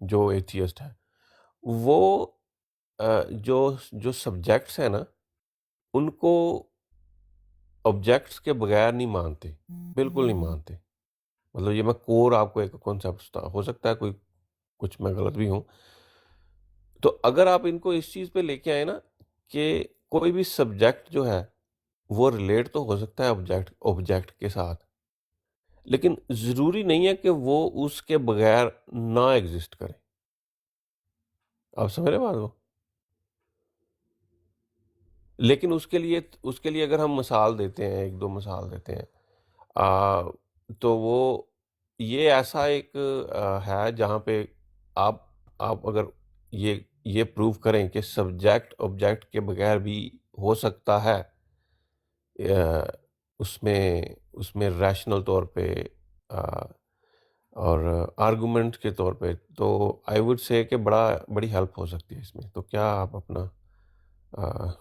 जो एथियस्ट है, वो जो जो सब्जेक्ट्स हैं ना, उनको ऑब्जेक्ट्स के बगैर नहीं मानते, बिल्कुल नहीं मानते। मतलब ये मैं कोर आपको एक कॉन्सेप्ट, हो सकता है कोई कुछ मैं गलत भी हूँ। तो अगर आप इनको इस चीज़ पे लेके आए ना कि कोई भी सब्जेक्ट जो है वो रिलेट तो हो सकता है ऑब्जेक्ट ऑब्जेक्ट के साथ, लेकिन ज़रूरी नहीं है कि वो उसके बगैर ना एग्जिस्ट करे। आप समझ रहे हैं बात को? लेकिन उसके लिए अगर हम मिसाल देते हैं, एक दो मिसाल देते हैं, आ, तो वो ये ऐसा एक है जहाँ पे आप आप अगर ये प्रूव करें कि सब्जेक्ट ऑब्जेक्ट के बगैर भी हो सकता है, उसमें उसमें रैशनल तौर पे आ, और आर्गुमेंट के तौर पे, तो आई वुड से कि बड़ी हेल्प हो सकती है इसमें। तो क्या आप अपना आ,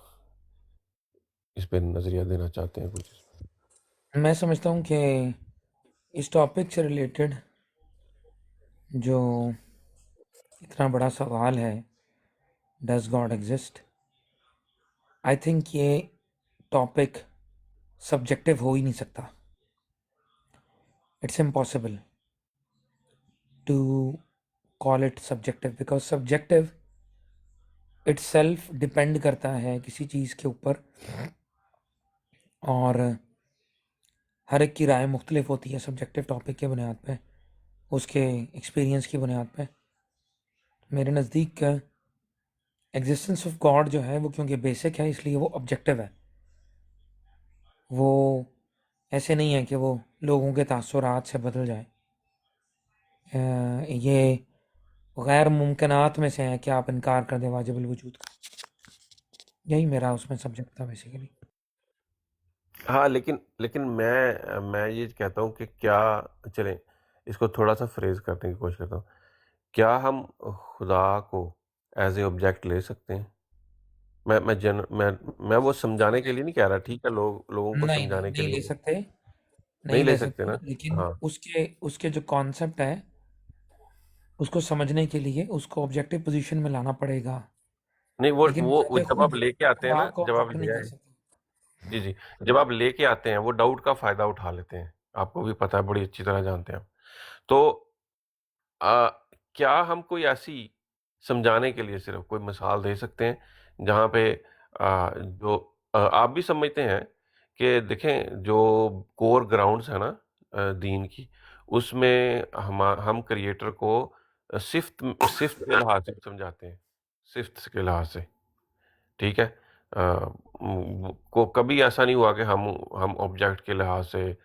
इस पे नज़रिया देना चाहते हैं कुछ? मैं समझता हूँ कि इस टॉपिक से रिलेटेड जो इतना बड़ा सवाल है, does God exist, I think ये टॉपिक सब्जेक्टिव हो ही नहीं सकता। It's impossible to call it subjective because subjective itself depend करता है किसी चीज़ के ऊपर, और हर एक की राय मुख्तलिफ होती है सब्जेक्टिव टॉपिक के बुनियाद पे, उसके एक्सपीरियंस की बुनियाद पे। मेरे नज़दीक एग्जिस्टेंस ऑफ गॉड जो है वो क्योंकि बेसिक है इसलिए वो ऑब्जेक्टिव है। वो ऐसे नहीं है कि वो लोगों के तासुरात से बदल जाए। ये गैर मुमकिनात में से है कि आप इनकार कर दें वाजिबुल वजूद का। यही मेरा उसमें सब्जेक्ट था बेसिकली। हाँ, लेकिन लेकिन मैं ये कहता हूँ कि क्या, चलें इसको थोड़ा सा फ्रेज करने की कोशिश करता हूँ। क्या हम खुदा को एज ए ऑब्जेक्ट ले सकते हैं? मैं वो समझाने के लिए नहीं कह रहा, ठीक है, लोगों को नहीं नहीं समझाने के नहीं ले लिए सकते, नहीं नहीं ले ले सकते सकते, ना। लेकिन हाँ, उसके उसके जो कॉन्सेप्ट है उसको समझने के लिए उसको ऑब्जेक्टिव पोजीशन में लाना पड़ेगा। नहीं, लेकिन वो बजाते जब आप खुद लेके आते हैं खुदा ना, को जब आप आप रद्द नहीं ले कर आए, सकते। जी जी, जब आप लेके आते हैं वो डाउट का फायदा उठा लेते हैं। आपको भी पता है, बड़ी अच्छी तरह जानते हैं आप। तो आ, क्या हम कोई ऐसी समझाने के लिए सिर्फ कोई मिसाल दे सकते हैं जहाँ पे जो आप भी समझते हैं कि देखें, जो कोर ग्राउंड्स है ना दीन की, उसमें हम क्रिएटर को सिफ्त सिफ्त के लिहाज से समझाते हैं, सिफ्त के लिहाज से, ठीक है। को कभी ऐसा नहीं हुआ कि हम ऑब्जेक्ट के लिहाज से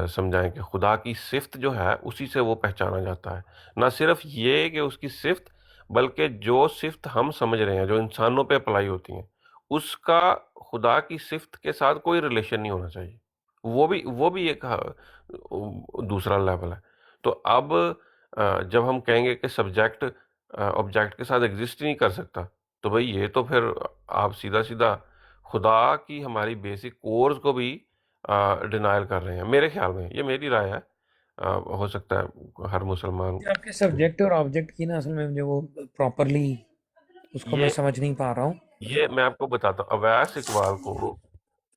समझाएं कि खुदा की सिफ्त जो है उसी से वो पहचाना जाता है। ना सिर्फ ये कि उसकी सिफ्त, बल्कि जो सिफ्त हम समझ रहे हैं जो इंसानों पे अप्लाई होती हैं, उसका खुदा की सिफ्त के साथ कोई रिलेशन नहीं होना चाहिए। वो भी एक दूसरा लेवल है। तो अब जब हम कहेंगे कि सब्जेक्ट ऑब्जेक्ट के साथ एग्जिस्ट ही नहीं कर सकता, तो भाई ये तो फिर आप सीधा सीधा खुदा की हमारी बेसिक कोर्स को भी डिनायल कर रहे हैं, मेरे ख्याल में। ये मेरी राय है। हो सकता है हर मुसलमान ये आपके सब्जेक्ट और ऑब्जेक्ट की ना असल में मुझे वो प्रॉपरली उसको मैं ये समझ नहीं पा रहा हूँ। ये मैं आपको बताता हूँ। अवैस इकबाल को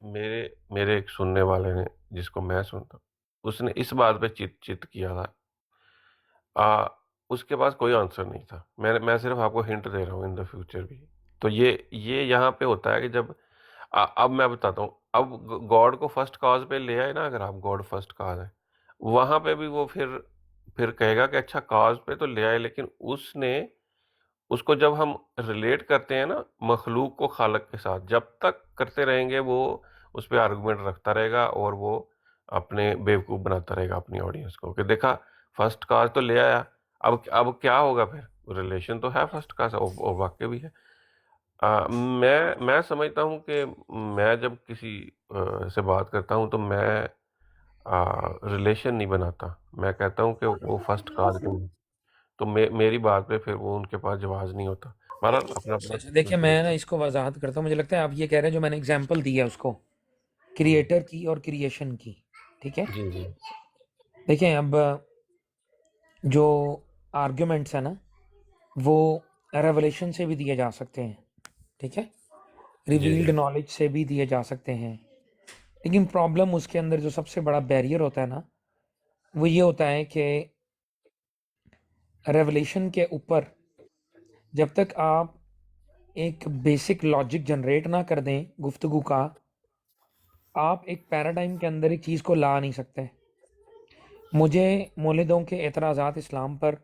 मेरे मेरे एक सुनने वाले ने, जिसको मैं सुनता हूँ, उसने इस बात पे चित चित किया था। आ, उसके पास कोई आंसर नहीं था। मैं सिर्फ आपको हिंट दे रहा हूँ, इन द फ्यूचर भी। तो ये यहाँ पे होता है कि जब अब मैं बताता हूँ। अब गॉड को फर्स्ट काज पे ले आए ना, अगर आप गॉड फर्स्ट काज है, वहां पे भी वो फिर कहेगा कि अच्छा काज पे तो ले आए, लेकिन उसने उसको जब हम रिलेट करते हैं ना मखलूक को खालक के साथ, जब तक करते रहेंगे वो उस पर आर्गुमेंट रखता रहेगा, और वो अपने बेवकूफ़ बनाता रहेगा अपनी ऑडियंस को कि देखा फर्स्ट काज तो ले आया। अब क्या होगा फिर? रिलेशन तो है फर्स्ट काज, और वाक्य भी है। मैं समझता हूँ कि मैं जब किसी से बात करता हूँ तो मैं रिलेशन नहीं बनाता। मैं कहता हूँ कि वो फर्स्ट काज क्यों, तो मेरी बात पे फिर वो उनके पास जवाब नहीं होता। बहरहाल अपना अच्छा अपना अच्छा, देखिए मैं ना नजरिया। इसको वजाहत करता हूँ। मुझे लगता है आप ये कह रहे हैं जो मैंने एग्जांपल दी है उसको, हम्म, क्रिएटर की और क्रिएशन की। ठीक है, जी जी। देखिए अब जो आर्ग्यूमेंट्स है ना, वो रेवलेशन से भी दिए जा सकते हैं, ठीक है, जी, रिवील्ड जी। नॉलेज से भी दिए जा सकते हैं। लेकिन प्रॉब्लम उसके अंदर जो सबसे बड़ा बैरियर होता है ना, वो ये होता है कि रेवलेशन के ऊपर जब तक आप एक बेसिक लॉजिक जनरेट ना कर दें गुफ्तगू का, आप एक पैराडाइम के अंदर एक चीज़ को ला नहीं सकते। मुझे मौलिदों के एतराज़ात इस्लाम पर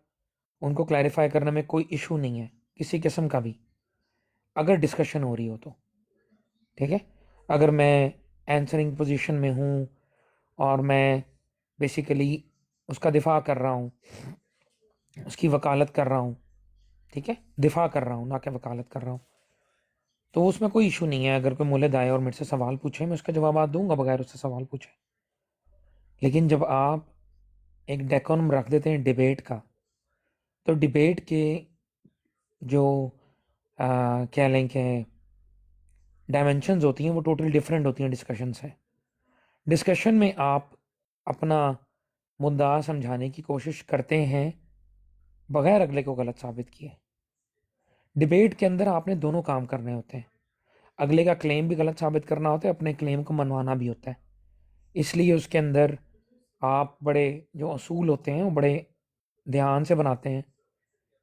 उनको क्लैरिफाई करने में कोई इशू नहीं है किसी किस्म का भी, अगर डिस्कशन हो रही हो तो, ठीक है। अगर मैं आंसरिंग पोजीशन में हूँ और मैं बेसिकली उसका दिफा कर रहा हूँ, उसकी वकालत कर रहा हूँ, ठीक है, दिफा कर रहा हूँ ना कि वकालत कर रहा हूँ, तो उसमें कोई इशू नहीं है। अगर कोई मुल्लिद आए और मेरे से सवाल पूछे, मैं उसका जवाब दूंगा बगैर उससे सवाल पूछे। लेकिन जब आप एक डेकोरम रख देते हैं डिबेट का, तो डिबेट के जो कह लें कि डायमेंशंस होती हैं वो टोटली डिफरेंट होती हैं डिस्कशन से। डिस्कशन में आप अपना मुद्दा समझाने की कोशिश करते हैं बगैर अगले को गलत साबित किए। डिबेट के अंदर आपने दोनों काम करने होते हैं, अगले का क्लेम भी गलत साबित करना होता है, अपने क्लेम को मनवाना भी होता है। इसलिए उसके अंदर आप बड़े जो असूल होते हैं वो बड़े ध्यान से बनाते हैं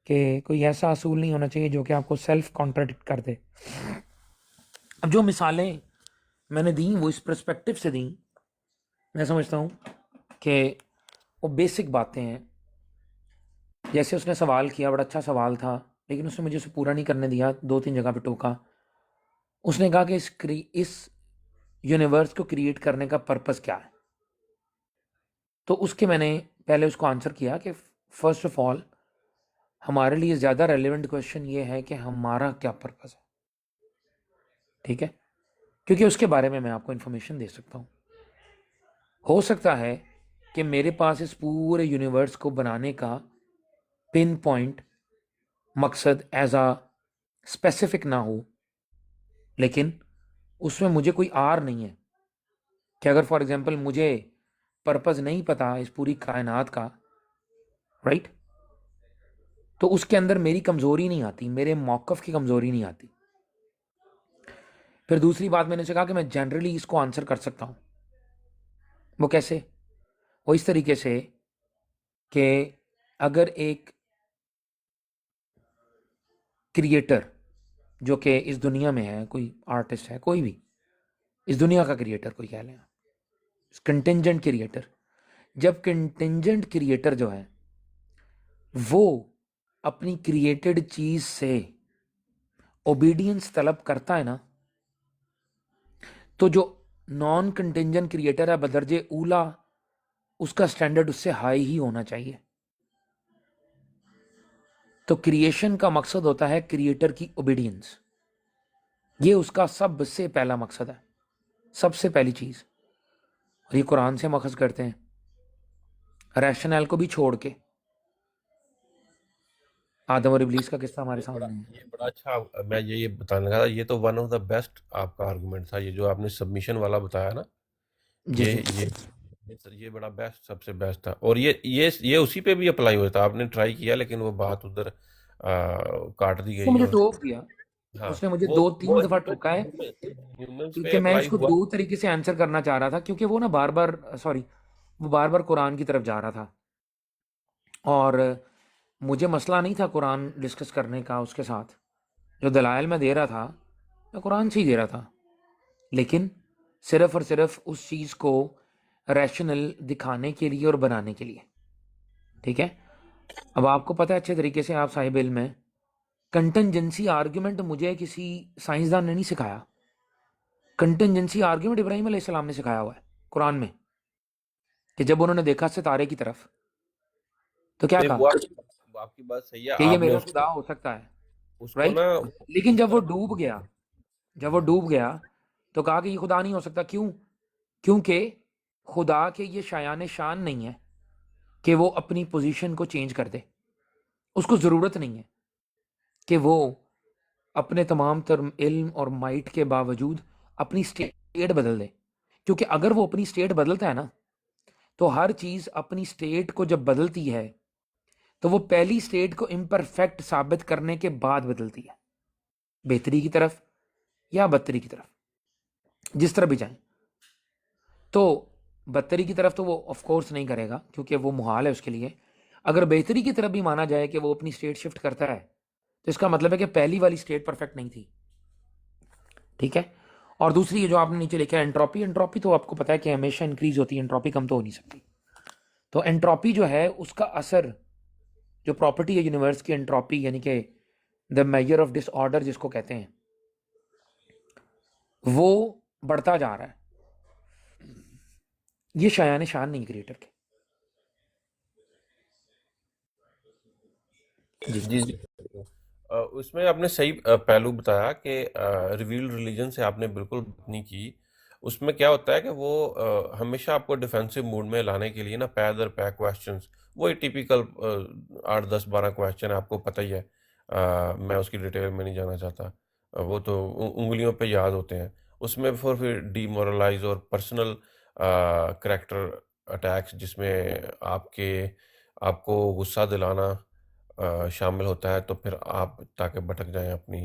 कि कोई ऐसा असूल नहीं होना चाहिए जो कि आपको सेल्फ कॉन्ट्राडिक्ट कर दे। अब जो मिसालें मैंने दी वो इस पर्सपेक्टिव से दी, मैं समझता हूँ कि वो बेसिक बातें हैं। जैसे उसने सवाल किया, बड़ा अच्छा सवाल था, लेकिन उसने मुझे उसे पूरा नहीं करने दिया, 2-3 जगह पे टोका। उसने कहा कि इस यूनिवर्स को क्रिएट करने का पर्पस क्या है। तो उसके मैंने पहले उसको आंसर किया कि फर्स्ट ऑफ ऑल हमारे लिए ज़्यादा रेलिवेंट क्वेश्चन ये है कि हमारा क्या पर्पस है, ठीक है, क्योंकि उसके बारे में मैं आपको इन्फॉर्मेशन दे सकता हूँ। हो सकता है कि मेरे पास इस पूरे यूनिवर्स को बनाने का पिन पॉइंट मकसद एज आ स्पेसिफिक ना हो, लेकिन उसमें मुझे कोई आर नहीं है कि अगर फॉर एग्जांपल मुझे पर्पस नहीं पता इस पूरी कायनात का, राइट, तो उसके अंदर मेरी कमज़ोरी नहीं आती, मेरे मौक़िफ़ की कमज़ोरी नहीं आती। फिर दूसरी बात मैंने उसे कहा कि मैं जनरली इसको आंसर कर सकता हूँ। वो कैसे? वो इस तरीके से कि अगर एक क्रिएटर जो कि इस दुनिया में है, कोई आर्टिस्ट है, कोई भी इस दुनिया का क्रिएटर कोई कह लें, कंटिंजेंट क्रिएटर, जब कंटिंजेंट क्रिएटर जो है वो अपनी क्रिएटेड चीज़ से ओबीडियंस तलब करता है ना, तो जो नॉन कंटिंजेंट क्रिएटर है बदरजे ऊला, उसका स्टैंडर्ड उससे हाई ही होना चाहिए। तो क्रिएशन का मकसद होता है क्रिएटर की ओबीडियंस, ये उसका सबसे पहला मकसद है, सबसे पहली चीज़। और ये कुरान से मखज करते हैं, रैशनल को भी छोड़ के। आदम और इब्लीस का किस्सा हमारे सामने है। ये बड़ा अच्छा, मैं ये बताने लगा था, ये तो वन ऑफ द बेस्ट आपका आर्गुमेंट था, ये जो आपने सबमिशन वाला बताया ना, जी ये जी। ये ये बड़ा बेस्ट, सबसे बेस्ट था। और ये उसी पे भी अप्लाई हुआ था, आपने ट्राई किया लेकिन वो बात उधर काट दी उसने गई मुझे है। टोक दिया, हाँ, उसने मुझे वो दो वो तीन दफा टोका है, ह्यूमंस पे क्योंकि मैं अप्लाई इसको हुआ। दो तरीके से आंसर करना चाह रहा था, क्योंकि वो ना बार बार सॉरी वो बार बार कुरान की तरफ जा रहा था, और मुझे मसला नहीं था कुरान डिस्कस करने का उसके साथ। जो दलाइल मैं दे रहा था मैं कुरान से ही दे रहा था, लेकिन सिर्फ और सिर्फ उस चीज़ को रैशनल दिखाने के लिए और बनाने के लिए, ठीक है। अब आपको पता है अच्छे तरीके से, आप साहिब इल्म में, कंटेंजेंसी आर्ग्यूमेंट मुझे किसी साइंसदान ने नहीं सिखाया। कंटेंजेंसी आर्ग्यूमेंट इब्राहिम अलैहिस्सलाम ने सिखाया हुआ है कुरान में, कि जब उन्होंने देखा सितारे की तरफ तो क्या नहीं, कहा वो आपकी बात सही है, कि ये आपने मेरा खुदा उसको हो सकता है, उसको राइट। ना लेकिन इस जब वो तरह डूब गया, जब वो डूब गया तो कहा कि ये खुदा नहीं हो सकता। क्यों? क्योंकि खुदा के ये शायान शान नहीं है कि वो अपनी पोजीशन को चेंज कर दे, उसको ज़रूरत नहीं है कि वो अपने तमाम तर इल्म और माइट के बावजूद अपनी स्टेट बदल दे। क्योंकि अगर वो अपनी स्टेट बदलता है ना, तो हर चीज़ अपनी स्टेट को जब बदलती है तो वो पहली स्टेट को इम्परफेक्ट साबित करने के बाद बदलती है, बेहतरी की तरफ या बदतरी की तरफ, जिस तरफ भी जाए। तो बदतरी की तरफ तो वो ऑफ कोर्स नहीं करेगा क्योंकि वो मुहाल है उसके लिए। अगर बेहतरी की तरफ भी माना जाए कि वो अपनी स्टेट शिफ्ट करता है, तो इसका मतलब है कि पहली वाली स्टेट परफेक्ट नहीं थी, ठीक है। और दूसरी ये जो आपने नीचे लिखा है एंट्रोपी, एंट्रोपी तो आपको पता है कि हमेशा इंक्रीज होती है, एंट्रोपी कम तो हो नहीं सकती। तो एंट्रोपी जो है उसका असर, जो प्रॉपर्टी है यूनिवर्स की, एंट्रोपी यानी कि द मेजर ऑफ डिसऑर्डर जिसको कहते हैं, वो बढ़ता जा रहा है। ये शायान शान नहीं क्रिएटर के। जी जी, जी। उसमें आपने सही पहलू बताया कि रिवील्ड रिलीजन से आपने बिल्कुल बात नहीं की। उसमें क्या होता है कि वो हमेशा आपको डिफेंसिव मूड में लाने के लिए ना पै दर पै क्वेश्चंस, वही टिपिकल 8 10 12 क्वेश्चन आपको पता ही है। मैं उसकी डिटेल में नहीं जाना चाहता। वो तो उंगलियों पे याद होते हैं। उसमें फिर डीमोरलाइज और पर्सनल करेक्टर अटैक्स, जिसमें आपको गुस्सा दिलाना शामिल होता है, तो फिर आप ताकि भटक जाएं अपनी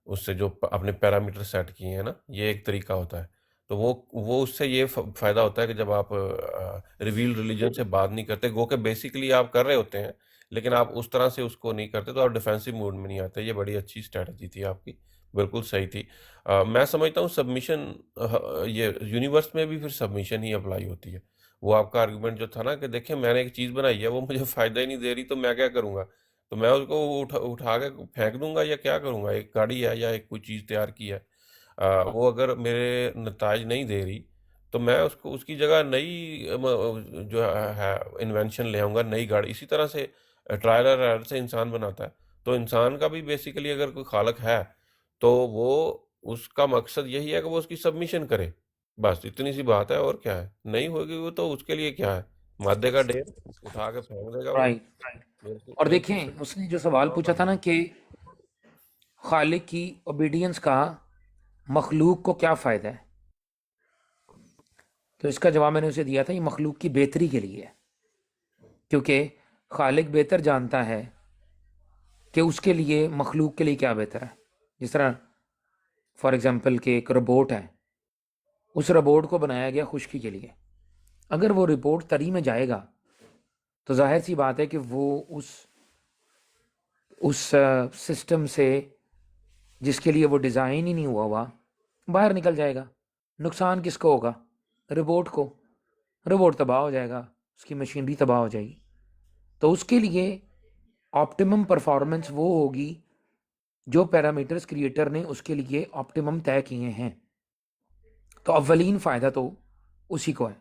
उससे जो अपने पैरामीटर सेट किए हैं ना, ये एक तरीका होता है। तो वो उससे ये फायदा होता है कि जब आप रिवील रिलीजन से बात नहीं करते, गो के बेसिकली आप कर रहे होते हैं, लेकिन आप उस तरह से उसको नहीं करते, तो आप डिफेंसिव मोड में नहीं आते। ये बड़ी अच्छी स्ट्रेटजी थी आपकी, बिल्कुल सही थी। मैं समझता हूँ सबमिशन, ये यूनिवर्स में भी फिर सबमिशन ही अप्लाई होती है। वो आपका आर्गुमेंट जो था ना कि देखिए मैंने एक चीज़ बनाई है, वो मुझे फ़ायदा ही नहीं दे रही, तो मैं क्या करूँगा? तो मैं उसको उठा के फेंक दूंगा या क्या करूँगा? एक गाड़ी है या एक कोई चीज़ तैयार की है, वो अगर मेरे नताज नहीं दे रही, तो मैं उसको उसकी जगह नई जो है इन्वेंशन ले आऊँगा, नई गाड़ी। इसी तरह से ट्रायल एंड एरर से इंसान बनाता है। तो इंसान का भी बेसिकली अगर कोई खालक है, तो वो उसका मकसद यही है कि वो उसकी सबमिशन करे। बस इतनी सी बात है, और क्या है? नहीं होगी वो तो उसके लिए क्या है? मादे का ढेर उठा के फेंक देगा वो। राइट। बिल्कुल और बिल्कुल देखें सही। उसने जो सवाल हाँ पूछा था भाई। ना कि खालिक की ओबीडियंस का मखलूक को क्या फ़ायदा है, तो इसका जवाब मैंने उसे दिया था, ये मखलूक की बेहतरी के लिए है। क्योंकि खालिक बेहतर जानता है कि उसके लिए मखलूक के लिए क्या बेहतर है। जिस तरह फॉर एग्जांपल कि एक रोबोट है, उस रोबोट को बनाया गया खुश्की के लिए। अगर वो रोबोट तरी में जाएगा, तो जाहिर सी बात है कि वो उस सिस्टम से, जिसके लिए वो डिज़ाइन ही नहीं हुआ बाहर निकल जाएगा। नुकसान किसको होगा? रोबोट को। रोबोट तबाह हो जाएगा, उसकी मशीनरी तबाह हो जाएगी। तो उसके लिए ऑप्टिमम परफॉर्मेंस वो होगी जो पैरामीटर्स क्रिएटर ने उसके लिए ऑप्टिमम तय किए हैं। तो अव्वलीन फ़ायदा तो उसी को है।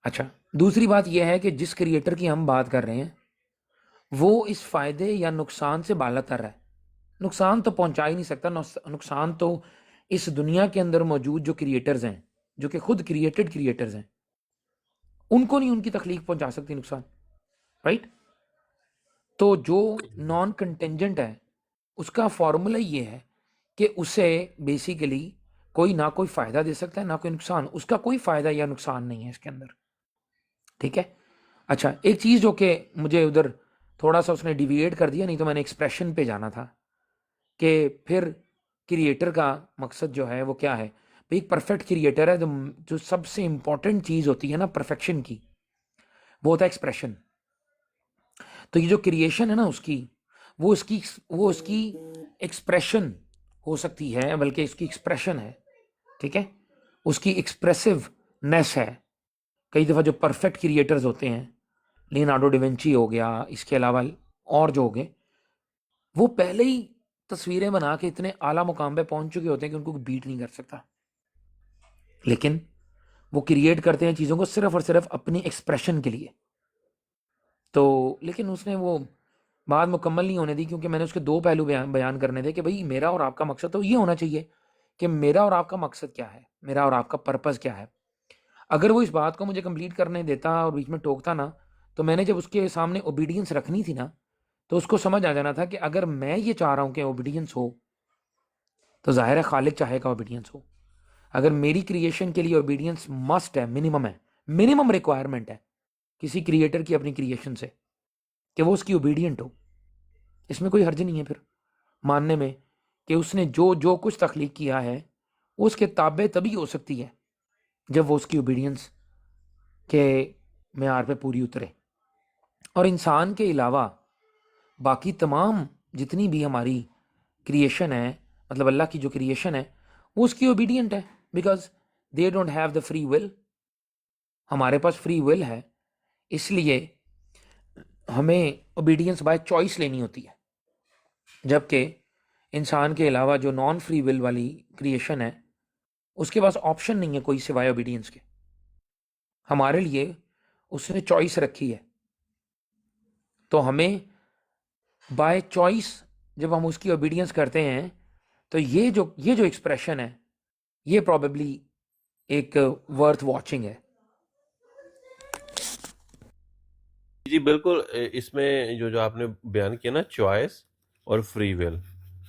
अच्छा, दूसरी बात यह है कि जिस क्रिएटर की हम बात कर रहे हैं, वो इस फ़ायदे या नुकसान से बालातर है। नुकसान तो पहुंचा ही नहीं सकता। नुकसान तो इस दुनिया के अंदर मौजूद जो क्रिएटर्स हैं, जो कि खुद क्रिएटेड क्रिएटर्स हैं, उनको नहीं उनकी तकलीफ पहुंचा सकती नुकसान, राइट। तो जो नॉन कंटेंजेंट है, उसका फॉर्मूला ये है कि उसे बेसिकली कोई ना कोई फ़ायदा दे सकता है ना कोई नुकसान। उसका कोई फ़ायदा या नुकसान नहीं है इसके अंदर, ठीक है। अच्छा, एक चीज़ जो कि मुझे उधर थोड़ा सा उसने डिविएट कर दिया, नहीं तो मैंने एक्सप्रेशन पे जाना था कि फिर क्रिएटर का मकसद जो है वो क्या है। भाई एक परफेक्ट क्रिएटर है, जो सबसे इंपॉर्टेंट चीज़ होती है ना परफेक्शन की, वो होता है एक्सप्रेशन। तो ये जो क्रिएशन है ना उसकी, वो उसकी एक्सप्रेशन हो सकती है, बल्कि इसकी एक्सप्रेशन है, ठीक है। उसकी एक्सप्रेसिवनेस है। कई दफ़ा जो परफेक्ट क्रिएटर्स होते हैं, लियोनार्डो डिविंची हो गया, इसके अलावा और जो हो गए, वो पहले ही तस्वीरें बना के इतने आला मुकाम पे पहुंच चुके होते हैं कि उनको बीट नहीं कर सकता। लेकिन वो क्रिएट करते हैं चीज़ों को सिर्फ और सिर्फ अपनी एक्सप्रेशन के लिए। तो लेकिन उसने वो बात मुकम्मल नहीं होने दी, क्योंकि मैंने उसके दो पहलू बयान करने थे कि भाई मेरा और आपका मकसद तो ये होना चाहिए कि मेरा और आपका मकसद क्या है, मेरा और आपका पर्पज़ क्या है। अगर वो इस बात को मुझे कंप्लीट करने देता और बीच में टोकता ना, तो मैंने जब उसके सामने ओबीडियंस रखनी थी ना, तो उसको समझ आ जाना था कि अगर मैं ये चाह रहा हूँ कि ओबीडियंस हो, तो ज़ाहिर है खालिक चाहेगा ओबीडियंस हो। अगर मेरी क्रिएशन के लिए ओबीडियंस मस्ट है, मिनिमम है, मिनिमम रिक्वायरमेंट है किसी क्रिएटर की अपनी क्रिएशन से, कि वो उसकी ओबीडियंट हो। इसमें कोई हर्ज नहीं है फिर मानने में कि उसने जो जो कुछ तख्लीक किया है वो उसके ताबे तभी हो सकती है जब वो उसकी ओबीडियंस के मेयार पे पूरी उतरे। और इंसान के अलावा बाकी तमाम जितनी भी हमारी क्रिएशन है, मतलब अल्लाह की जो क्रिएशन है, वो उसकी ओबीडियंट है, because they don't have the free will. हमारे पास फ्री विल है, इसलिए हमें ओबीडियंस बाय चॉइस लेनी होती है। जबकि इंसान के अलावा जो नॉन फ्री विल वाली क्रिएशन है, उसके पास ऑप्शन नहीं है कोई सिवाय ओबीडियंस के। हमारे लिए उसने चॉइस रखी है, तो हमें बाय चॉइस जब हम उसकी ओबीडियंस करते हैं, तो ये जो एक्सप्रेशन है, ये प्रॉबेबली एक वर्थ वॉचिंग है। जी बिल्कुल। इसमें जो जो आपने बयान किया ना, चॉइस और फ्री विल,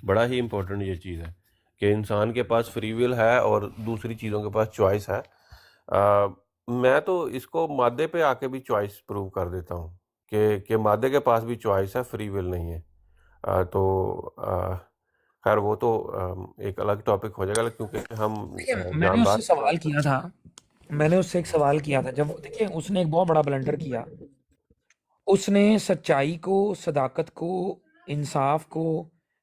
बड़ा ही इम्पोर्टेंट ये चीज़ है कि इंसान के पास फ्री विल है और दूसरी चीज़ों के पास चॉइस है। मैं तो इसको मादे पे आके भी चॉइस प्रूव कर देता हूँ कि मादे के पास भी चॉइस है, फ्री विल नहीं है। खैर वो तो एक अलग टॉपिक हो जाएगा, क्योंकि हम देखिए, मैंने जानदार उससे सवाल किया था, मैंने उससे एक सवाल किया था, जब देखिए उसने एक बहुत बड़ा ब्लंडर किया। उसने सच्चाई को, सदाकत को, इंसाफ को,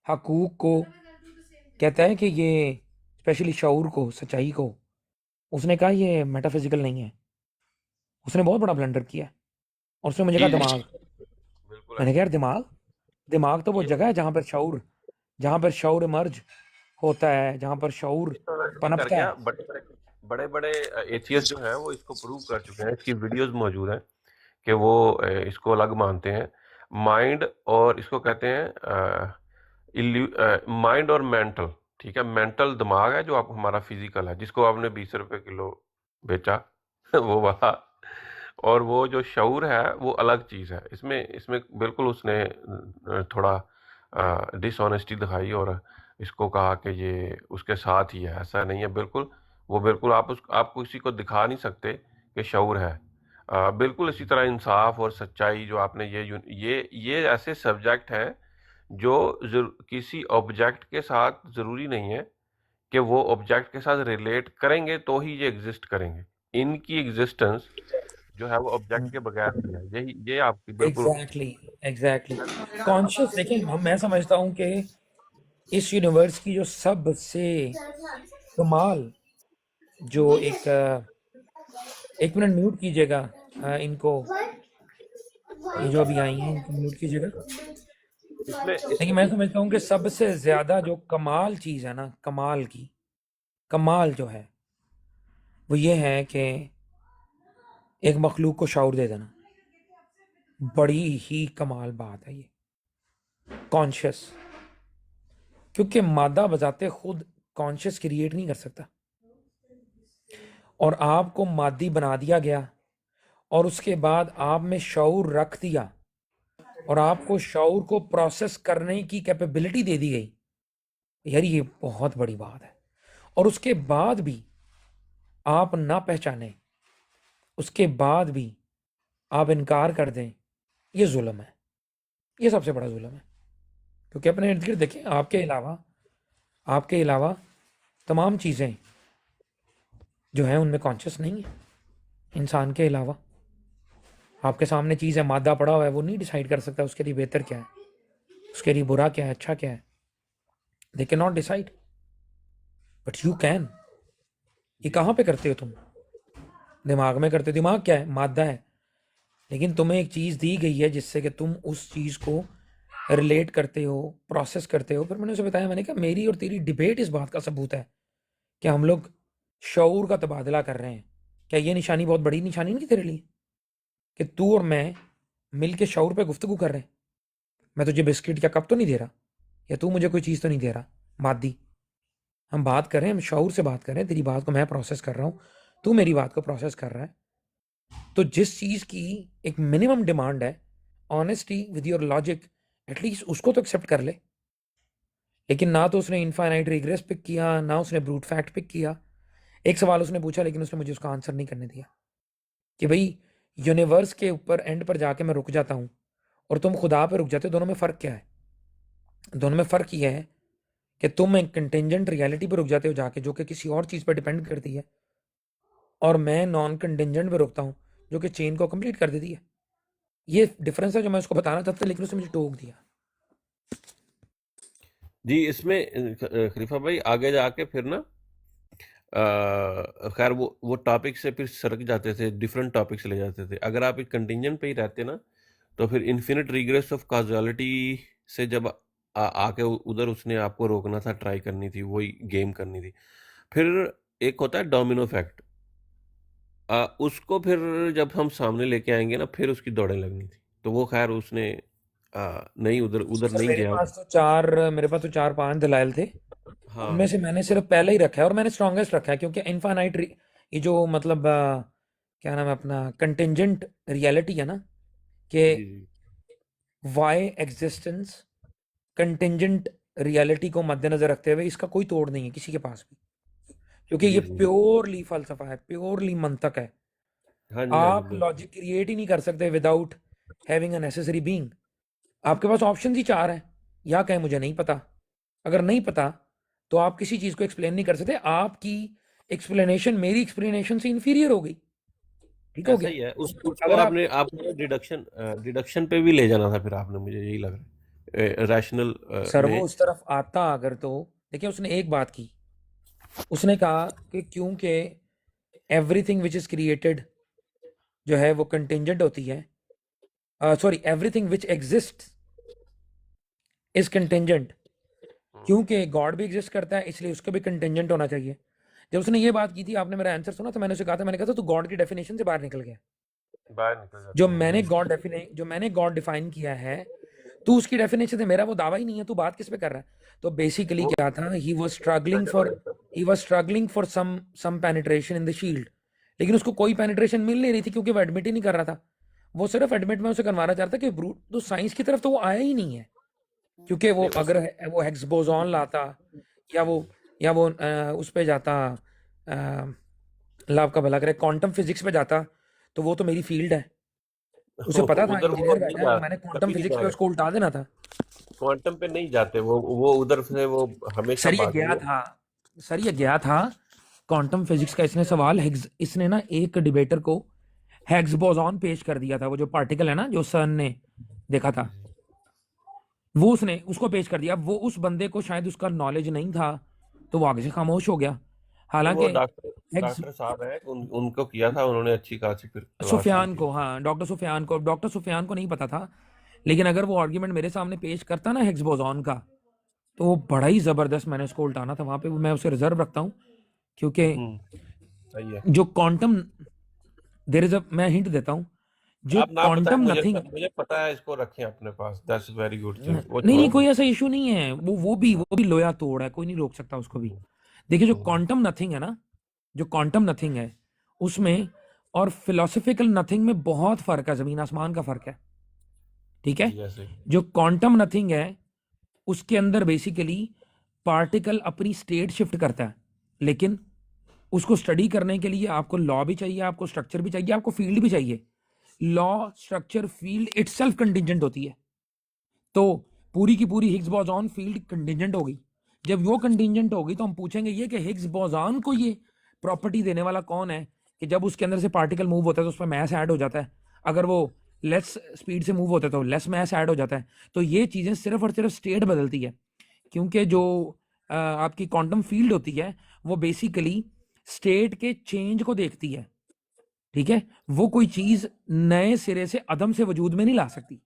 हकूक को, कहता है कि ये स्पेशली शऊर को, सच्चाई को, उसने कहा ये मेटाफिजिकल नहीं है। उसने बहुत बड़ा ब्लंडर किया। और उसने मुझे कहा जी जी दिमाग। बिल्कुल मैंने ऐसा कहा यार ही है। दिमाग, दिमाग तो वो ये जगह है जहाँ पर शऊर इमर्ज होता है, जहाँ पर शऊर तो वैसे भी कर पनपता गया। है। बड़े बड़े एथियस्ट जो हैं वो इसको प्रूव कर चुके हैं, इसकी वीडियोस मौजूद हैं कि वो इसको अलग मानते हैं। माइंड, और इसको कहते हैं माइंड और मेंटल। ठीक है, मेंटल दिमाग है जो आप हमारा फिजिकल है, जिसको आपने 20 रुपए किलो बेचा वो वाला। और वो जो शऊर है वो अलग चीज़ है। इसमें इसमें बिल्कुल उसने थोड़ा डिसऑनेस्टी दिखाई और इसको कहा कि ये उसके साथ ही है। ऐसा नहीं है बिल्कुल। वो बिल्कुल आप किसी को दिखा नहीं सकते कि शऊर है। बिल्कुल इसी तरह इंसाफ और सच्चाई जो आपने ये ऐसे सब्जेक्ट हैं जो किसी ऑब्जेक्ट के साथ ज़रूरी नहीं है कि वो ऑब्जेक्ट के साथ रिलेट करेंगे तो ही ये एग्जिस्ट करेंगे। इनकी एग्जिस्टेंस जो है वो ऑब्जेक्ट के बगैर भी है। यही ये आपकी बिल्कुल। Exactly, exactly. कॉन्शियस, देखिए मैं समझता हूँ कि इस यूनिवर्स की जो सबसे कमाल, जो एक मिनट म्यूट कीजिएगा इनको, ये जो अभी आई हैं इनको म्यूट कीजिएगा। इसमें देखिए इसमें मैं समझता हूँ कि सबसे ज्यादा जो कमाल चीज है ना, कमाल की कमाल जो है, वो ये है कि एक मखलूक को शऊर दे देना। बड़ी ही कमाल बात है ये, कॉन्शियस। क्योंकि मादा बजाते खुद कॉन्शियस क्रिएट नहीं कर सकता, और आपको मादी बना दिया गया, और उसके बाद आप में शऊर रख दिया, और आपको शऊर को प्रोसेस करने की कैपेबिलिटी दे दी गई। यार ये बहुत बड़ी बात है। और उसके बाद भी आप ना पहचाने, उसके बाद भी आप इनकार कर दें, ये जुल्म है। ये सबसे बड़ा जुल्म है। क्योंकि अपने इर्द गिर्द देखें, आपके अलावा तमाम चीज़ें जो हैं उनमें कॉन्शियस नहीं है। इंसान के अलावा आपके सामने चीज़ है, मादा पड़ा हुआ है, वो नहीं डिसाइड कर सकता उसके लिए बेहतर क्या है, उसके लिए बुरा क्या है, अच्छा क्या है। They can not decide, but you can. ये जी कहाँ पे करते हो तुम? दिमाग में करते हो। दिमाग क्या है? मादा है। लेकिन तुम्हें एक चीज़ दी गई है जिससे कि तुम उस चीज़ को रिलेट करते हो, प्रोसेस करते हो। फिर मैंने उसे बताया, मैंने कहा मेरी और तेरी डिबेट इस बात का सबूत है कि हम लोग शऊर का तबादला कर रहे हैं। क्या ये निशानी बहुत बड़ी निशानी नहीं तेरे लिए कि तू और मैं मिल के शऊर पे गुफ्तगू कर रहे हैं? मैं तुझे बिस्किट या कप तो नहीं दे रहा, या तू मुझे कोई चीज़ तो नहीं दे रहा मादी। हम बात कर रहे हैं, हम शऊर से बात कर रहे हैं। तेरी बात को मैं प्रोसेस कर रहा हूँ, तू मेरी बात को प्रोसेस कर रहा है। तो जिस चीज़ की एक मिनिमम डिमांड है, honesty with your logic, at least उसको तो एक्सेप्ट कर ले। लेकिन ना तो उसने इनफाइनाइट रिग्रेस पिक किया, ना उसने ब्रूट फैक्ट पिक किया। एक सवाल उसने पूछा, लेकिन उसने मुझे उसका आंसर नहीं करने दिया कि भाई यूनिवर्स के ऊपर एंड पर जाके मैं रुक जाता हूँ और तुम खुदा पे रुक जाते हो, दोनों में फ़र्क क्या है? दोनों में फ़र्क ये है कि तुम एक कंटिंजेंट रियलिटी पे रुक जाते हो जाके, जो कि किसी और चीज़ पे डिपेंड करती है, और मैं नॉन कंटिंजेंट पे रुकता हूँ, जो कि चेन को कंप्लीट कर देती है। ये डिफरेंस है जो मैं उसको बताना चाहता था, लेकिन उसने मुझे टोक दिया। जी, इसमें खलीफा भाई आगे जाके फिर ना खैर वो टॉपिक से फिर सरक जाते थे, डिफरेंट टॉपिक से ले जाते थे। अगर आप एक कंटिंजेंट पे ही रहते ना, तो फिर इन्फिनिट रिग्रेस ऑफ कॉज़ुअलिटी से जब आके उधर उसने आपको रोकना था, ट्राई करनी थी, वही गेम करनी थी। फिर एक होता है डोमिनो इफेक्ट, उसको फिर जब हम सामने लेके आएंगे ना, फिर उसकी दौड़ें लगनी थी। तो वो खैर उसने नहीं, उधर उधर सर नहीं गया। मेरे पास तो 4-5 दलाइल थे। उनमें हाँ से मैंने सिर्फ पहले ही रखा है, और मैंने स्ट्रॉन्गेस्ट रखा है, क्योंकि इनफाइनाइट ये जो मतलब क्या नाम है अपना, कंटिंजेंट रियलिटी है ना, कि जी जी वाई एग्जिस्टेंस कंटिंजेंट रियलिटी को मद्देनजर रखते हुए इसका कोई तोड़ नहीं है किसी के पास भी, क्योंकि ये जी जी। प्योरली फलसफा है, प्योरली मंतक है। हाँ जी, हाँ जी, आप बिल्कुल। लॉजिक क्रिएट ही नहीं कर सकते without having a necessary being. आपके पास ऑप्शन ही 4 हैं, या कहें मुझे नहीं पता। अगर नहीं पता तो आप किसी चीज़ को एक्सप्लेन नहीं कर सकते। आपकी एक्सप्लेनेशन मेरी एक्सप्लेनेशन से इंफीरियर हो गई। ठीक हो ऐसा गया? ही है। उसको अगर आप आपने डिडक्शन पे भी ले जाना था फिर आपने, मुझे यही लग रहा है, रैशनल सर वो में। उस तरफ आता अगर, तो देखिए उसने एक बात की। उसने कहा कि क्योंकि एवरीथिंग विच इज़ क्रिएटेड जो है वो कंटिंजेंट होती है, sorry, everything which exist is contingent. Hmm, क्योंकि गॉड भी एग्जिस्ट करता है, इसलिए उसका भी कंटिंजेंट होना चाहिए। जब उसने ये बात की थी, आपने मेरा आंसर सुना, तो मैंने उसे कहा था, मैंने कहा था तू गॉड की डेफिनेशन से बाहर निकल गया। बाहर निकल जाते हैं बिल्कुल। जो मैंने गॉड डिफाइन किया है, तू उसकी डेफिनेशन से, मेरा वो दावा ही नहीं है, तू बात किस पे कर रहा है? तो बेसिकली वो क्या था, he was struggling for some penetration in the shield, लेकिन उसको कोई पेनिट्रेशन मिल नहीं रही थी, क्योंकि वो एडमिट ही नहीं कर रहा था। वो सिर्फ एडमिट में उसे करवाना चाहता कि ब्रूट तो साइंस की तरफ तो वो आया ही नहीं है। क्योंकि वो नहीं अगर वो हेग्स बोसॉन लाता, या वो उस पे जाता, अल्लाह आपका भला करे, क्वांटम फिजिक्स पे जाता, तो वो तो मेरी फील्ड है। उसे पता था, उधर वो इंजीनियर नहीं बैठा है, जा, मैंने क्वांटम कभी नहीं फिजिक्स पे जाएगा। उसको उल्टा देना था। क्वांटम पे नहीं जाते वो उधर से वो हमेशा सर ये गया भागेंगे। था सर ये गया था क्वांटम फिजिक्स का इसने सवाल, हिग्स इसने ना एक डिबेटर को हैग्स बोसॉन पेश कर दिया था, वो जो पार्टिकल है ना जो सन ने देखा जी था, जी। वो उसने उसको पेश कर दिया। वो उस बंदे को शायद उसका नॉलेज नहीं था, तो वो आगे से खामोश हो गया। नहीं, वो हालांकि हैग्स डॉक्टर साहब हैं, उनको किया था उन्होंने, अच्छी खासी फिर तलाश की सुफियान थी। को, हाँ, डॉक्टर सुफियान को नहीं पता था। लेकिन अगर वो आर्ग्यूमेंट मेरे सामने पेश करता ना हिग्स बोसॉन का, तो वो बड़ा ही जबरदस्त, मैंने उसको उल्टाना था वहां पे। मैं उसे रिजर्व रखता हूँ, क्योंकि सही है। जो क्वांटम, देर इज अ, मैं हिंट देता हूँ, जो आप ना बताएं, क्वांटम नथिंग, मुझे पता है, इसको रखें अपने पास, दैट्स वेरी गुड थिंग, वो नहीं नहीं, छोड़ दें। कोई ऐसा इशू नहीं है। वो भी लोया तोड़ है, कोई नहीं रोक सकता उसको भी। देखिए जो हम्म, क्वांटम नथिंग है ना, जो क्वांटम नथिंग है उसमें और फिलोसफिकल नथिंग में बहुत फर्क है, जमीन आसमान का फर्क है। ठीक है? जैसे जो क्वांटम नथिंग है उसके अंदर बेसिकली पार्टिकल अपनी स्टेट शिफ्ट करता है, लेकिन उसको स्टडी करने के लिए आपको लॉ भी चाहिए, आपको स्ट्रक्चर भी चाहिए, आपको फील्ड भी चाहिए। Law, structure, field itself contingent होती है। तो पूरी की पूरी हिग्स बोसॉन फील्ड कंटिंजेंट हो गई। जब वो कंटिंजेंट हो गई, तो हम पूछेंगे ये कि हिग्स बोसॉन को ये प्रॉपर्टी देने वाला कौन है, कि जब उसके अंदर से पार्टिकल मूव होता है तो उसमें मैस ऐड हो जाता है। अगर वो लेस स्पीड से मूव होता है तो लेस मैस ऐड हो जाता है। तो ये चीज़ें सिर्फ और सिर्फ स्टेट बदलती है, क्योंकि जो आपकी क्वांटम फील्ड होती है वो बेसिकली स्टेट के चेंज को देखती है। ठीक है? वो कोई चीज़ नए सिरे से अदम से वजूद में नहीं ला सकती।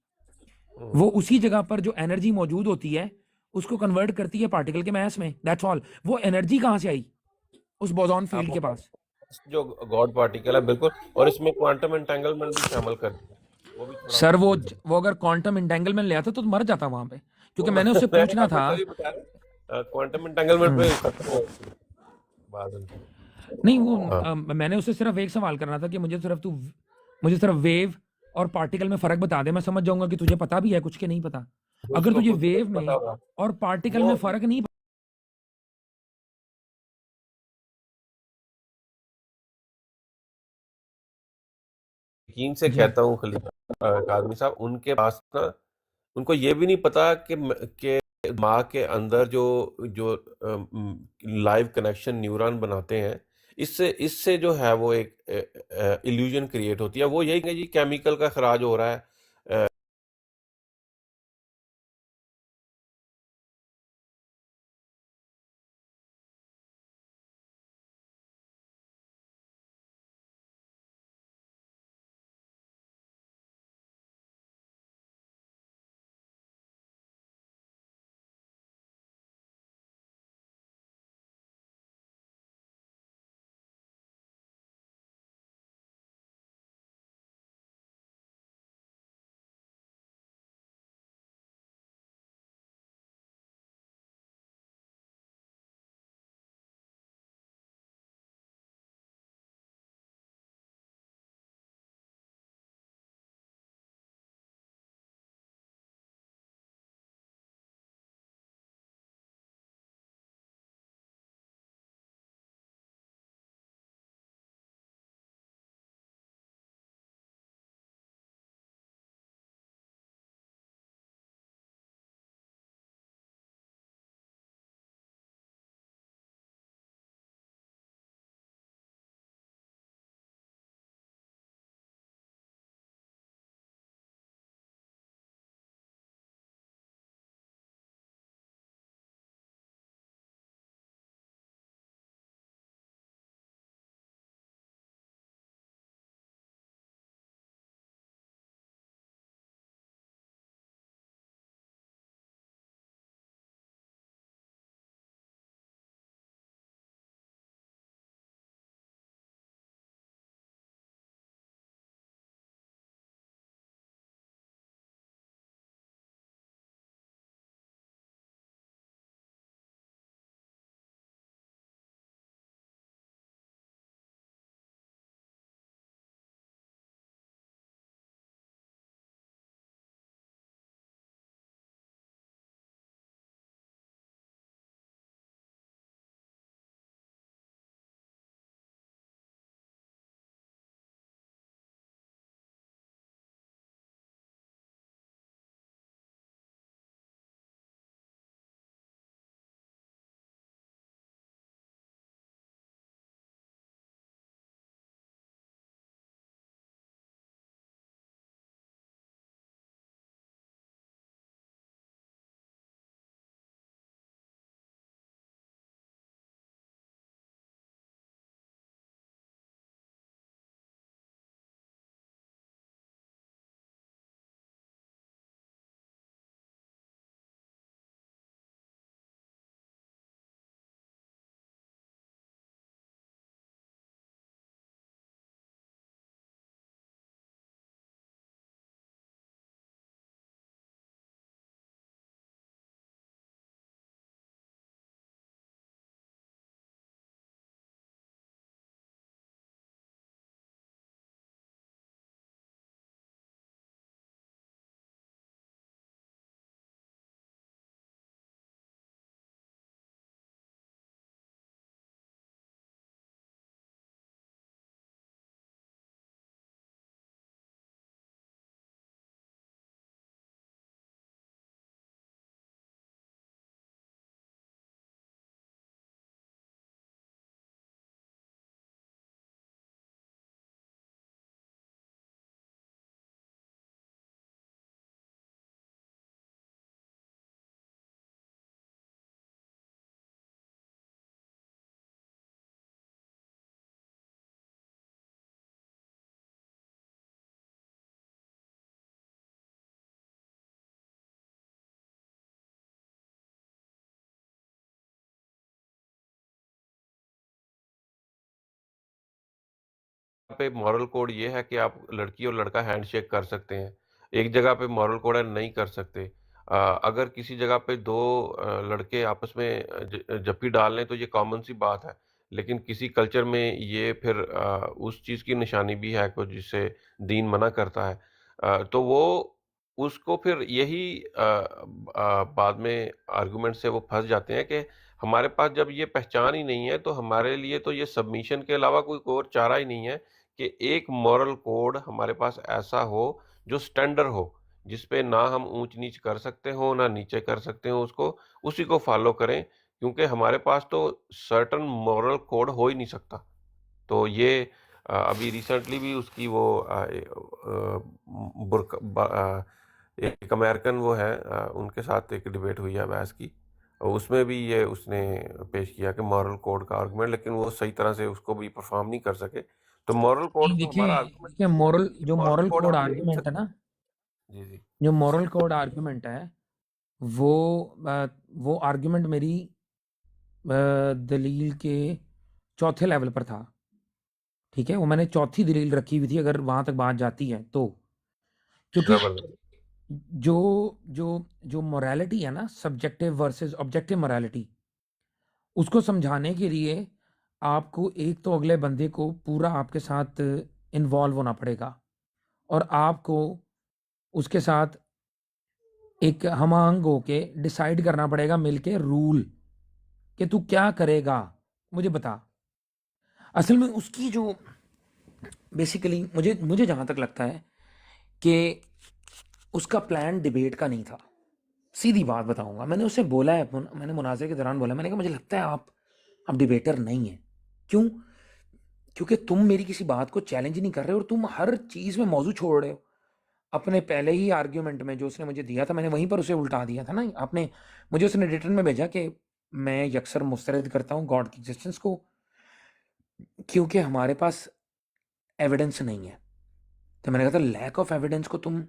हम्म, वो उसी जगह पर जो एनर्जी मौजूद होती है उसको कन्वर्ट करती है पार्टिकल के मास में, दैट्स ऑल। वो एनर्जी कहाँ से आई? उस बोसॉन आप फील्ड के पास। जो गॉड पार्टिकल है बिल्कुल, और इसमें क्वांटम एंटेंगलमेंट भी शामिल कर दिया, वो भी थोड़ा सर समझ लीजिए। वो अगर क्वांटम इंटेंगलमेंट ले आता तो मर जाता वहां पे, वो क्योंकि मैंने उससे पूछना मैं था। तभी बता रहा, क्वांटम एंटेंगलमेंट पे खत्म हो गई बादल। नहीं वो हाँ, मैंने उससे सिर्फ एक सवाल करना था कि मुझे सिर्फ वेव और पार्टिकल में फर्क बता दे, मैं समझ जाऊंगा कि तुझे पता भी है कुछ के नहीं पता। अगर उसको तुझे खुद को वेव नहीं पता में होगा और पार्टिकल वो। में फर्क नहीं यकीन से जी। कहता हूँ खलीफा, काज़मी साहब, उनके पास ना, उनको ये भी नहीं पता कि दिमाग के अंदर जो जो लाइव कनेक्शन न्यूरॉन बनाते हैं, इससे इससे जो है वो एक इल्यूजन क्रिएट होती है। वो यही है जी, केमिकल का खराज हो रहा है। पे मॉरल कोड ये है कि आप लड़की और लड़का हैंडशेक कर सकते हैं। एक जगह पे मॉरल कोड है, नहीं कर सकते। अगर किसी जगह पे 2 लड़के आपस में जप्पी डाल लें तो ये कॉमन सी बात है। लेकिन किसी कल्चर में ये फिर उस चीज़ की निशानी भी है कुछ, जिसे दीन मना करता है। तो वो उसको फिर यही बाद में आर्गुमेंट से वो फँस जाते हैं कि हमारे पास जब ये पहचान ही नहीं है, तो हमारे लिए तो ये सबमिशन के अलावा कोई और चारा ही नहीं है कि एक मॉरल कोड हमारे पास ऐसा हो जो स्टैंडर्ड हो, जिस पे ना हम ऊँच-नीच कर सकते हो, ना नीचे कर सकते हो उसको, उसी को फ़ॉलो करें क्योंकि हमारे पास तो सर्टेन मॉरल कोड हो ही नहीं सकता। तो ये अभी रिसेंटली भी उसकी वो एक अमेरिकन वो है उनके साथ एक डिबेट हुई है बहस की। उसमें भी ये उसने पेश किया कि मॉरल कोड का आर्गुमेंट लेकिन वो सही तरह से उसको भी परफ़ॉर्म नहीं कर सके। तो मॉरल नहीं, कोड तो देखिए हमारा आर्गुमेंट देखिए मोरल जो मॉरल मॉरल कोड कोड हम ले नहीं आर्गुमेंट है सकते। ना, जी, जी। जो मॉरल कोड आर्गुमेंट है वो वो आर्गुमेंट मेरी दलील के चौथे लेवल पर था। ठीक है, वो मैंने चौथी दलील रखी हुई थी अगर वहां तक बात जाती है तो। क्योंकि ज़बरदस्त। जो जो जो मोरालिटी है ना, सब्जेक्टिव वर्सेस ऑब्जेक्टिव मोरालिटी, उसको समझाने के लिए आपको एक तो अगले बंदे को पूरा आपके साथ इन्वॉल्व होना पड़ेगा, और आपको उसके साथ एक हम-आहंग होके डिसाइड करना पड़ेगा मिलके रूल, कि तू क्या करेगा मुझे बता। असल में उसकी जो बेसिकली मुझे मुझे जहां तक लगता है कि उसका प्लान डिबेट का नहीं था। सीधी बात बताऊंगा, मैंने उससे बोला है, मैंने मुनाज़े के दौरान बोला, मैंने कहा मुझे लगता है आप डिबेटर नहीं है। क्यों? क्योंकि तुम मेरी किसी बात को चैलेंज नहीं कर रहे हो और तुम हर चीज़ में मौजू छोड़ रहे हो। अपने पहले ही आर्ग्यूमेंट में जो उसने मुझे दिया था, मैंने वहीं पर उसे उल्टा दिया था ना। आपने मुझे उसने रिटर्न में भेजा कि मैं यकसर मुस्तरद करता हूँ गॉड की एग्जिस्टेंस को, क्योंकि हमारे पास एविडेंस नहीं है। तो मैंने कहा था लैक ऑफ एविडेंस को तुम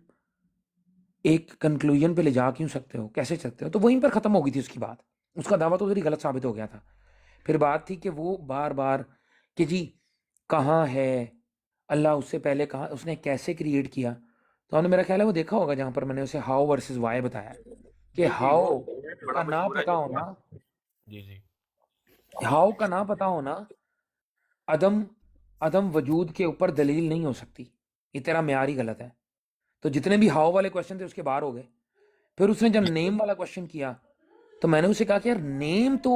एक कंक्लूजन पे ले जा क्यों सकते हो, कैसे सकते हो? तो वहीं पर ख़त्म हो गई थी उसकी बात। उसका दावा तो उधर ही गलत साबित हो गया था। फिर बात थी कि वो बार बार कि जी कहाँ है अल्लाह, उससे पहले कहाँ, उसने कैसे क्रिएट किया। तो आपने, मेरा ख्याल है वो देखा होगा जहाँ पर मैंने उसे हाउ वर्सेस वाई बताया कि जी, जी, वो हाउ बड़ा का ना मशहूर है पता ये होना, बात। जी, जी। हाउ का ना पता होना अदम अदम वजूद के ऊपर दलील नहीं हो सकती। ये तेरा म्यार ही गलत है। तो जितने भी हाउ वाले क्वेश्चन थे उसके बाहर हो गए। फिर उसने जब नेम वाला क्वेश्चन किया तो मैंने उसे कहा कि यार नेम तो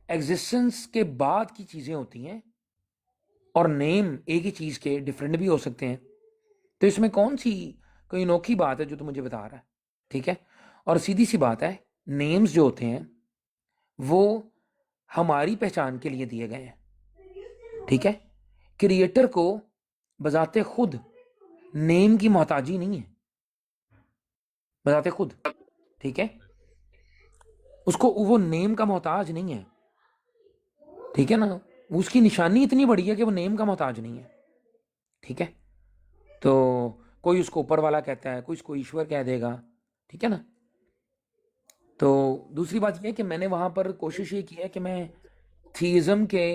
एग्जिस्टेंस के बाद की चीजें होती हैं, और नेम एक ही चीज के डिफरेंट भी हो सकते हैं। तो इसमें कौन सी कोई अनोखी बात है जो तू मुझे बता रहा है? ठीक है, और सीधी सी बात है, नेम्स जो होते हैं वो हमारी पहचान के लिए दिए गए हैं। ठीक है, क्रिएटर को बजाते खुद नेम की मोहताजी नहीं है, बजाते खुद। ठीक है, उसको वो नेम का मोहताज नहीं है। ठीक है ना, उसकी निशानी इतनी बड़ी है कि वो नेम का मोहताज नहीं है। ठीक है, तो कोई उसको ऊपर वाला कहता है, कोई इसको ईश्वर कह देगा। ठीक है ना। तो दूसरी बात यह है कि मैंने वहां पर कोशिश ये की है कि मैं थीइज्म के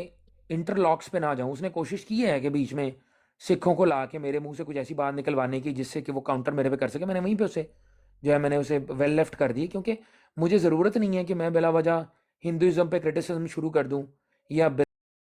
इंटरलॉक्स पे ना जाऊं। उसने कोशिश की है कि बीच में सिखों को ला के मेरे मुंह से कुछ ऐसी बात निकलवाने की जिससे कि वो काउंटर मेरे पे कर सके। मैंने वहीं पे उसे जो है मैंने उसे वेल लेफ्ट कर दी, क्योंकि मुझे ज़रूरत नहीं है कि मैं बिला वजह हिंदुइज्म पे क्रिटिसिज्म शुरू कर दूं या